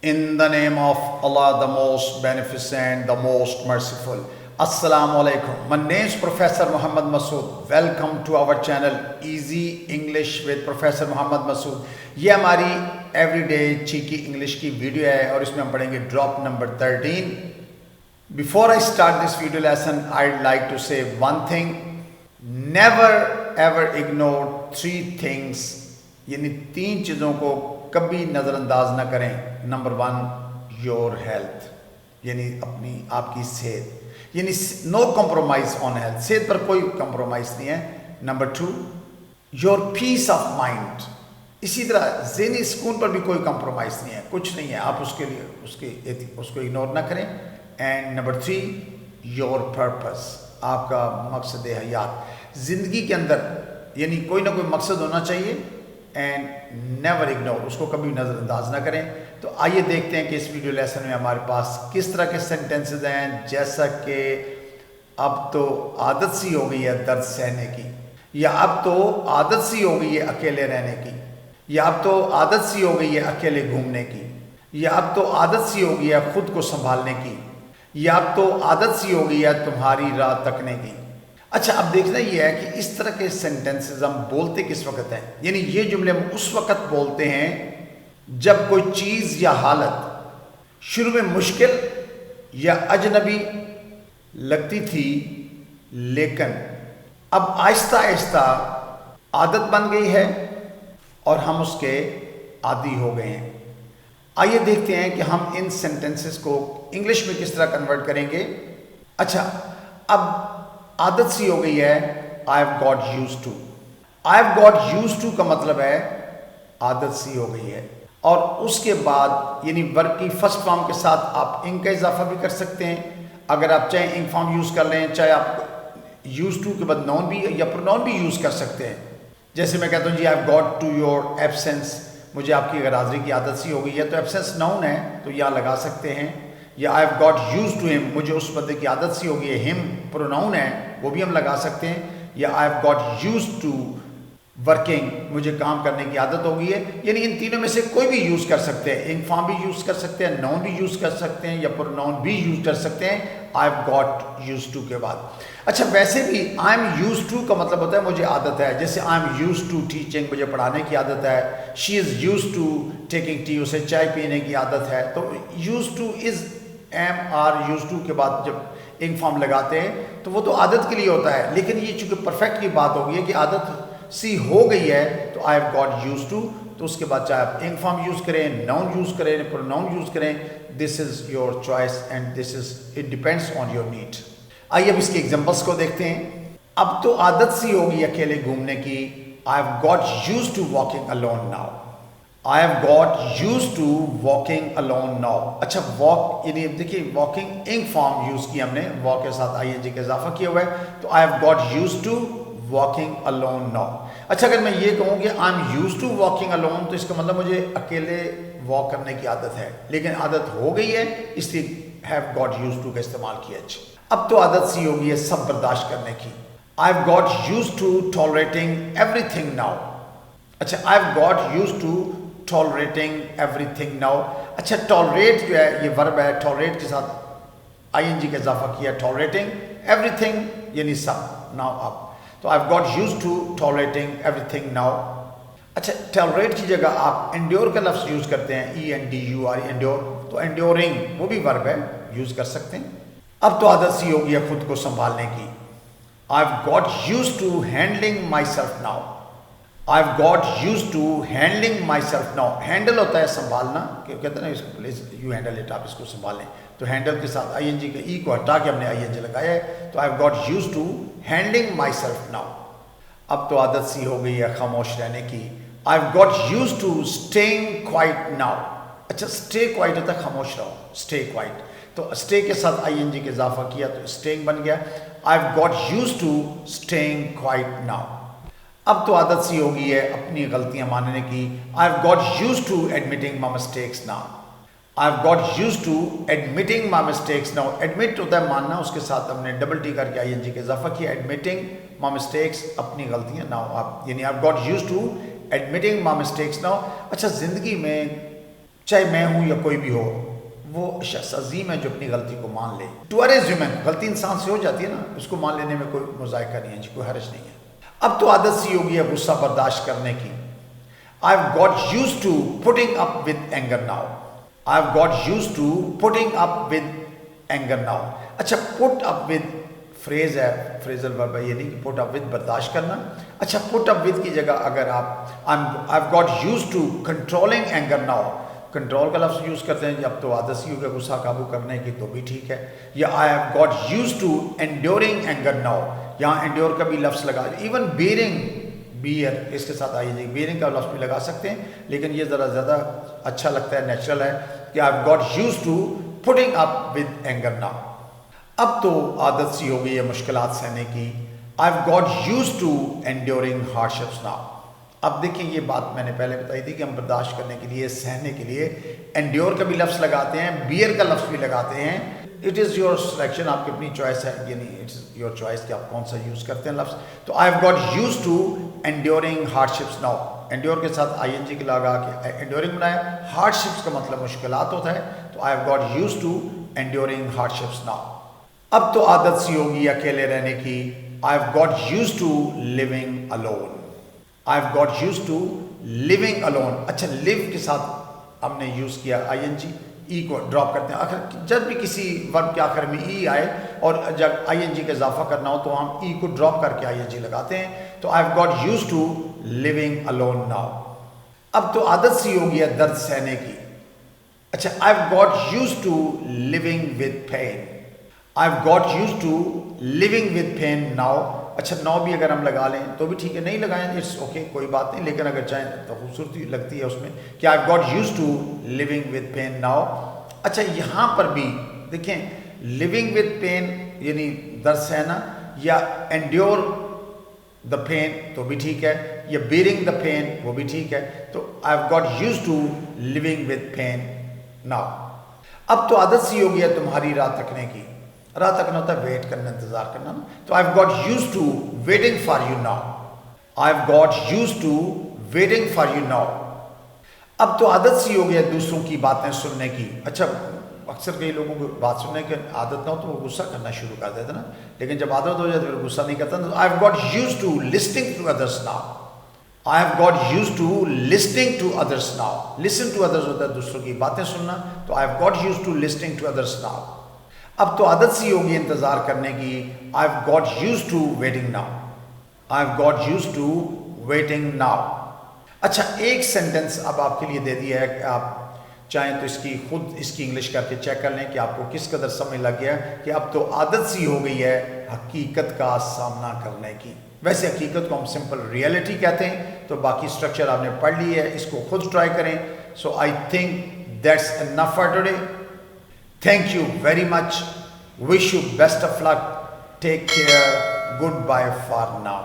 In the name of Allah, the most beneficent, the most merciful. Assalamu alaikum. My name is Professor Muhammad Masood. Welcome to our channel Easy English with Professor Muhammad Masood. یہ ہماری every day چیکی English کی video ہے اور اس میں ہم پڑھیں گے drop number 13. Before I start this video lesson, I'd like to say one thing. Never ever ignore three things. یعنی تین چیزوں کو کبھی نظر انداز نہ کریں. نمبر 1 یور ہیلتھ، یعنی آپ کی صحت، یعنی نو کمپرومائز آن ہیلتھ، صحت پر کوئی کمپرومائز نہیں ہے. Number 2 your peace of mind, اسی طرح ذہنی سکون پر بھی کوئی کمپرومائز نہیں ہے، کچھ نہیں ہے، آپ اس کے لیے اس کو اگنور نہ کریں. اینڈ نمبر 3 یور پرپس، آپ کا مقصد حیات، زندگی کے اندر یعنی کوئی نہ کوئی مقصد ہونا چاہیے. اینڈ نیور اگنور، اس کو کبھی نظر انداز نہ کریں. تو آئیے دیکھتے ہیں کہ اس ویڈیو لیسن میں ہمارے پاس کس طرح کے سینٹنسز ہیں. جیسا کہ اب تو عادت سی ہو گئی ہے درد سہنے کی، یا اب تو عادت سی ہو گئی ہے اکیلے رہنے کی، یا اب تو عادت سی ہو گئی ہے اکیلے گھومنے کی، یا اب تو عادت سی ہو گئی ہے خود کو سنبھالنے کی، یا اب تو عادت سی ہو گئی ہے تمہاری راہ تکنے کی. اچھا، اب دیکھنا یہ ہے کہ اس طرح کے سینٹنسز ہم بولتے کس وقت ہیں. یعنی یہ جملے ہم اس وقت بولتے ہیں جب کوئی چیز یا حالت شروع میں مشکل یا اجنبی لگتی تھی، لیکن اب آہستہ آہستہ عادت بن گئی ہے اور ہم اس کے عادی ہو گئے ہیں. آئیے دیکھتے ہیں کہ ہم ان سینٹنسز کو انگلش میں کس طرح کنورٹ کریں گے. اچھا، اب عادت سی ہو گئی ہے I have got use to. I have got use to کا مطلب ہے عادت سی ہو گئی ہے، اور اس کے بعد یعنی ورب کی فرسٹ فارم کے ساتھ آپ انگ کا اضافہ بھی کر سکتے ہیں. اگر آپ چاہیں انگ فارم یوز کر لیں، چاہے آپ یوز ٹو کے بعد نون بھی یا پروناؤن بھی یوز کر سکتے ہیں. جیسے میں کہتا ہوں جی I have got to your absence, مجھے آپ کی اگر حاضری کی عادت سی ہو گئی ہے تو ایبسنس نون ہے تو یہاں لگا سکتے ہیں. یا I have got use to ہم، مجھے اس بندے کی عادت سی ہو گئی ہے، ہم پروناؤن ہے وہ بھی ہم لگا سکتے ہیں. یا I have got use to working, مجھے کام کرنے کی عادت ہو گئی ہے. یعنی ان تینوں میں سے کوئی بھی یوز کر سکتے ہیں. انگ فارم بھی یوز کر سکتے ہیں، نون بھی یوز کر سکتے ہیں، یا پروناؤن بھی یوز کر سکتے ہیں I have got use to کے بعد. اچھا، ویسے بھی آئی ایم یوز ٹو کا مطلب ہوتا ہے مجھے عادت ہے. جیسے I am used to teaching, مجھے پڑھانے کی عادت ہے. She is used to taking tea, اسے چائے پینے کی عادت ہے. تو used to is am are used to کے بعد جب انگ فارم لگاتے ہیں تو وہ تو عادت کے لیے ہوتا ہے. لیکن یہ چونکہ پرفیکٹ کی بات ہو گئی ہے کہ عادت سی ہو گئی ہے تو I have got use to, تو اس کے بعد چاہے آپ انگ فارم یوز کریں، ناؤن یوز کریں، پروناؤن یوز کریں، this is your choice and this is it depends on your need. آئیے اب اس کی ایگزامپلس کو دیکھتے ہیں. اب تو عادت سی ہوگی اکیلے گھومنے کی. I have got use to walking alone now. I have got use to walking alone now. اچھا، واک یعنی دیکھیے واکنگ انگ فارم یوز کی ہم نے، واک کے ساتھ آئی این جی کا اضافہ کیا ہوا ہے. تو I have got use to walking alone now. اچھا، اگر میں یہ کہوں کہ I am used to walking alone تو اس کا مطلب مجھے اکیلے واک کرنے کی عادت ہے، لیکن عادت ہو گئی ہے اس لیے ہیو گاٹ یوز ٹو کا استعمال کیا. اب تو عادت سی ہو گئی ہے سب برداشت کرنے کی. I have got use to tolerating everything now. اچھا، I have got use to tolerating everything now. اچھا، ٹالریٹ جو ہے یہ ورب ہے، ٹالریٹ کے ساتھ آئی این جی کا اضافہ کیا. ٹالریٹنگ ایوری تھنگ یعنی سب. ناؤ اب تو I have got use to tolerating everything now. اچھا، ٹالریٹ کی جگہ آپ انڈیور کا لفظ یوز کرتے ہیں، E N D U R, endeavour. تو انڈیورنگ وہ بھی ورب ہے، یوز کر سکتے ہیں. اب تو عادت سی ہو گئی ہے خود کو سنبھالنے کی. I have got use to handling myself now. I have got use to handling myself now. Handle ہوتا ہے سنبھالنا، کہ کہتے ہیں نا اس کو پلیز یو ہینڈل اٹ، آپ اس کو سنبھالیں. تو ہینڈل کے ساتھ آئی این جی کے ای کو ہٹا کے ہم نے آئی این جی لگایا ہے. تو I have got use to handling myself now. اب تو عادت سی ہو گئی ہے خاموش رہنے کی. I have got use to staying quiet now. اچھا، اسٹے کوائٹ ہوتا ہے خاموش رہو، اسٹے کوائٹ. تو اسٹے کے ساتھ آئی این جی کا اضافہ کیا تو اسٹیئنگ بن گیا. I have got use to staying quiet now. اب تو عادت سی ہو گئی ہے اپنی غلطیاں ماننے کی. I have got use to admitting my mistakes now. I have got use to admitting my mistakes now. Admit ہوتا ہے ماننا، اس کے ساتھ ہم نے ڈبل ٹی کر کے آئی این جی کا اضافہ کیا. ایڈمیٹنگ مائی مسٹیکس، اپنی غلطیاں ناؤ. آپ یعنی I have got use to admitting my mistakes now. اچھا، زندگی میں چاہے میں ہوں یا کوئی بھی ہو، وہ شخص عظیم ہے جو اپنی غلطی کو مان لے. ٹو ار از ہیومن، غلطی انسان سے ہو جاتی ہے نا، اس کو مان لینے میں کوئی مذائقہ نہیں ہے جی، کوئی حرج نہیں ہے. اب تو عادت سی ہوگی ہے غصہ برداشت کرنے کی. I've got used to putting up with anger now. I've got used to putting up with anger now. اچھا put up with فریز ہے، فریزل ورب ہے، یہ نہیں کہ put up with برداشت کرنا. اچھا put up with کی جگہ اگر آپ I've got used to controlling anger now، control کا لفظ یوز کرتے ہیں، اب تو عادت سی ہو گیا غصہ قابو کرنے کی، تو بھی ٹھیک ہے. یا I have got used to enduring anger now، یہاں endure کا بھی لفظ لگا. ایون bearing، بیئر اس کے ساتھ آئیے جی، بیئرنگ کا لفظ بھی لگا سکتے ہیں، لیکن یہ ذرا زیادہ اچھا لگتا ہے، نیچرل ہے کہ I've got used to putting up with anger now. اب تو عادت سی ہو گئی ہے مشکلات سہنے کی. I've got used to enduring hardships now. اب دیکھیں یہ بات میں نے پہلے بتائی تھی کہ ہم برداشت کرنے کے لیے، سہنے کے لیے endure کا بھی لفظ لگاتے ہیں، بیئر کا لفظ بھی لگاتے ہیں. اٹ از یور سلیکشن، آپ کی اپنی چوائس ہے، یعنی اٹس یور چوائس کہ آپ کون سا یوز کرتے ہیں لفظ. تو I've got used to enduring hardships now. endure کے ساتھ ing کے لگا کے enduring بنایا. hardships کا مطلب مشکلات ہوتا ہے، تو I've got used to enduring hardships now. اب تو عادت سی ہوگی اکیلے رہنے کی. I've got used to living alone. I've got used to living alone. اچھا live کے ساتھ ہم نے یوز کیا ing، ای کو ڈراپ کرتے ہیں. آخر جب بھی کسی ورب کے آخر میں ای آئے اور جب ing کا اضافہ کرنا ہو تو ہم ای کو ڈراپ کر کے ing لگاتے ہیں. تو I've got used to living alone now. اب تو عادت سی ہو گیا درد سہنے کی. اچھا I've got used to living with pain. I've got used to living with pain now. اچھا نو بھی اگر ہم لگا لیں تو بھی ٹھیک ہے، نہیں لگائیں اٹس اوکے، کوئی بات نہیں، لیکن اگر چاہیں تو خوبصورتی لگتی ہے اس میں کہ I've got used to living with pain now. اچھا یہاں پر بھی دیکھیں living with pain یعنی درد سہنا، یا endure the pain تو بھی ٹھیک ہے، یا bearing the pain وہ بھی ٹھیک ہے. تو I've got used to living with pain now. اب تو عادت سی ہو گئی ہے تمہاری راہ تکنے کی. راہ تکنا ہوتا ہے ویٹ کرنا، انتظار کرنا نا. تو I've got used to waiting for you now. I've got used to waiting for you now. اب تو عادت سی ہو گیا دوسروں کی باتیں سننے کی. اچھا اکثر کئی لوگوں کو بات سننے کی عادت نہ ہو تو وہ غصہ کرنا شروع کر دیتے نا، لیکن جب عادت ہو جائے تو پھر غصہ نہیں کرتا. تو I've got used to listening to others now. I've got used to listening to others now. Listen to others ہوتا ہے دوسروں کی باتیں سننا، تو I've got used to listening to others now. اب تو عادت سی ہوگی انتظار کرنے کی. I've got used to waiting now. I've got used to waiting now. اچھا ایک سینٹنس اب آپ کے لیے دے دیا ہے کہ آپ چاہیں تو اس کی خود اس کی انگلش کر کے چیک کر لیں کہ آپ کو کس قدر سمجھ لگ گیا کہ اب تو عادت سی ہو گئی ہے حقیقت کا سامنا کرنے کی. ویسے حقیقت کو ہم سمپل ریئلٹی کہتے ہیں. تو باقی اسٹرکچر آپ نے پڑھ لی ہے، اس کو خود ٹرائی کریں. So I think that's enough for today. Thank you very much. Wish you best of luck. Take care. Goodbye for now.